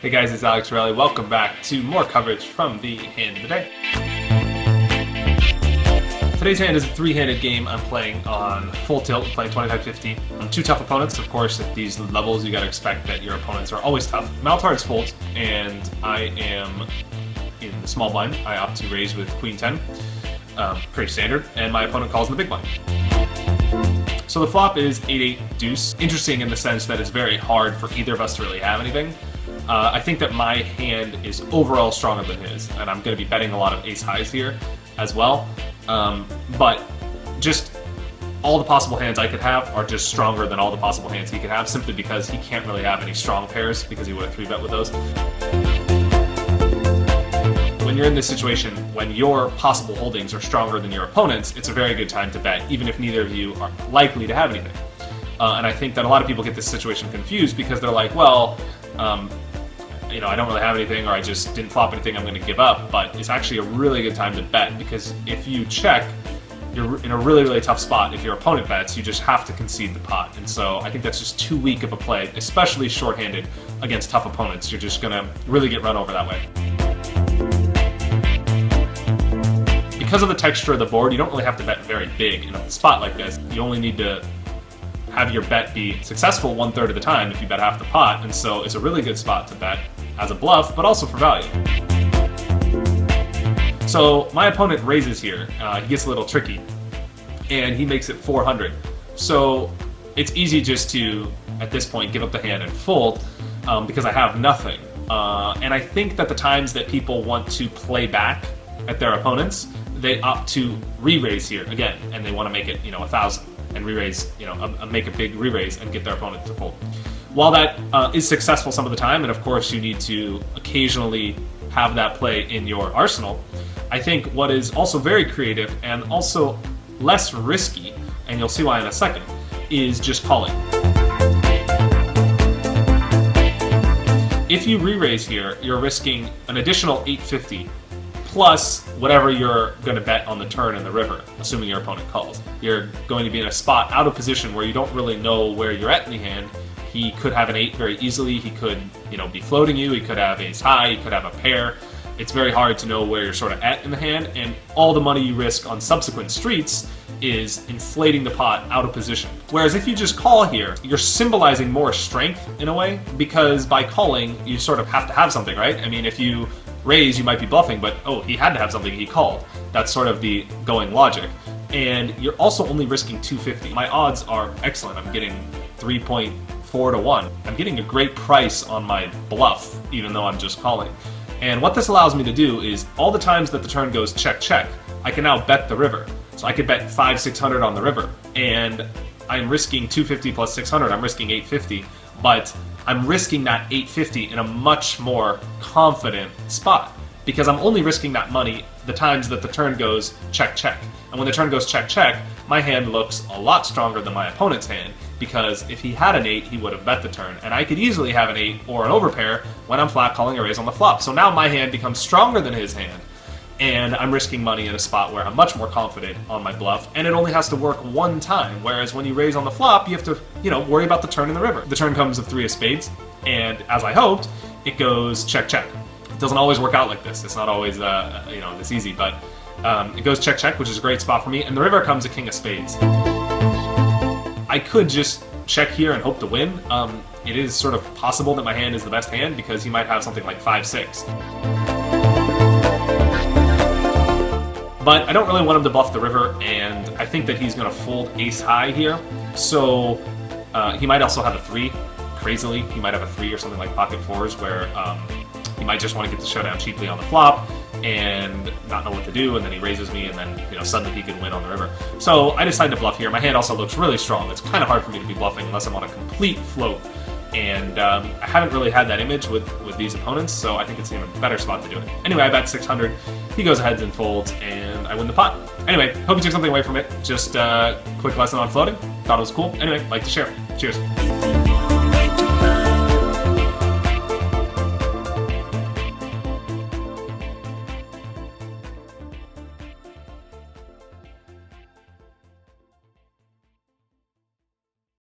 Hey guys, it's Alex Rowley. Welcome back to more coverage from the Hand of the Day. Today's hand is a three-handed game. I'm playing on full tilt, playing 25-50. On two tough opponents. Of course, at these levels, you gotta expect that your opponents are always tough. Maltard's fold, and I am in the small blind. I opt to raise with Queen 10. Pretty standard. And my opponent calls in the big blind. So the flop is 8-8 deuce. Interesting in the sense that it's very hard for either of us to really have anything. I think that my hand is overall stronger than his, and I'm going to be betting a lot of ace highs here as well. But just all the possible hands I could have are just stronger than all the possible hands he could have, simply because he can't really have any strong pairs because he would have 3-bet with those. When you're in this situation, when your possible holdings are stronger than your opponent's, it's a very good time to bet, even if neither of you are likely to have anything. And I think that a lot of people get this situation confused because they're like, well, I don't really have anything, or I just didn't flop anything, I'm going to give up. But it's actually a really good time to bet, because if you check, you're in a really, really tough spot. If your opponent bets, you just have to concede the pot. And so I think that's just too weak of a play, especially shorthanded against tough opponents. You're just going to really get run over that way. Because of the texture of the board, you don't really have to bet very big in a spot like this. You only need to have your bet be successful 1/3 of the time if you bet half the pot, and so it's a really good spot to bet as a bluff, but also for value. So my opponent raises here. He gets a little tricky, and he makes it 400. So it's easy just to, at this point, give up the hand and fold because I have nothing. And I think that the times that people want to play back at their opponents, they opt to re-raise here again, and they want to make it 1,000 and re-raise, make a big re-raise and get their opponent to fold. While that is successful some of the time, and of course you need to occasionally have that play in your arsenal, I think what is also very creative and also less risky, and you'll see why in a second, is just calling. If you re-raise here, you're risking an additional 850 plus whatever you're going to bet on the turn in the river, assuming your opponent calls. You're going to be in a spot out of position where you don't really know where you're at in the hand. He could have an 8 very easily. He could, be floating you. He could have ace high. He could have a pair. It's very hard to know where you're sort of at in the hand, and all the money you risk on subsequent streets is inflating the pot out of position. Whereas if you just call here, you're symbolizing more strength in a way, because by calling, you sort of have to have something, right? I mean, if you raise, you might be bluffing, but he had to have something, he called. That's sort of the going logic. And you're also only risking 250. My odds are excellent. I'm getting 3.4 to 1. I'm getting a great price on my bluff, even though I'm just calling. And what this allows me to do is, all the times that the turn goes check, check, I can now bet the river. So I could bet 500-600 on the river, and I'm risking 250 plus 600, I'm risking 850, but I'm risking that 850 in a much more confident spot, because I'm only risking that money the times that the turn goes check, check. And when the turn goes check, check, my hand looks a lot stronger than my opponent's hand, because if he had an 8, he would have bet the turn, and I could easily have an 8 or an overpair when I'm flat calling a raise on the flop. So now my hand becomes stronger than his hand, and I'm risking money in a spot where I'm much more confident on my bluff, and it only has to work one time, whereas when you raise on the flop, you have to, worry about the turn in the river. The turn comes of 3 of spades, and as I hoped, it goes check, check. It doesn't always work out like this. It's not always, this easy, but it goes check, check, which is a great spot for me, and the river comes a king of spades. I could just check here and hope to win. It is sort of possible that my hand is the best hand, because he might have something like 5-6. But I don't really want him to bluff the river, and I think that he's going to fold ace high here. So he might also have a 3, crazily. He might have a 3 or something like pocket 4s, where he might just want to get the showdown cheaply on the flop and not know what to do, and then he raises me, and then suddenly he can win on the river. So I decided to bluff here. My hand also looks really strong. It's kind of hard for me to be bluffing unless I'm on a complete float. And I haven't really had that image with these opponents, so I think it's an even better spot to do it. Anyway, I bet 600. He goes ahead and folds, and I win the pot. Anyway, hope you took something away from it. Just a quick lesson on floating. Thought it was cool. Anyway, like to share. Cheers.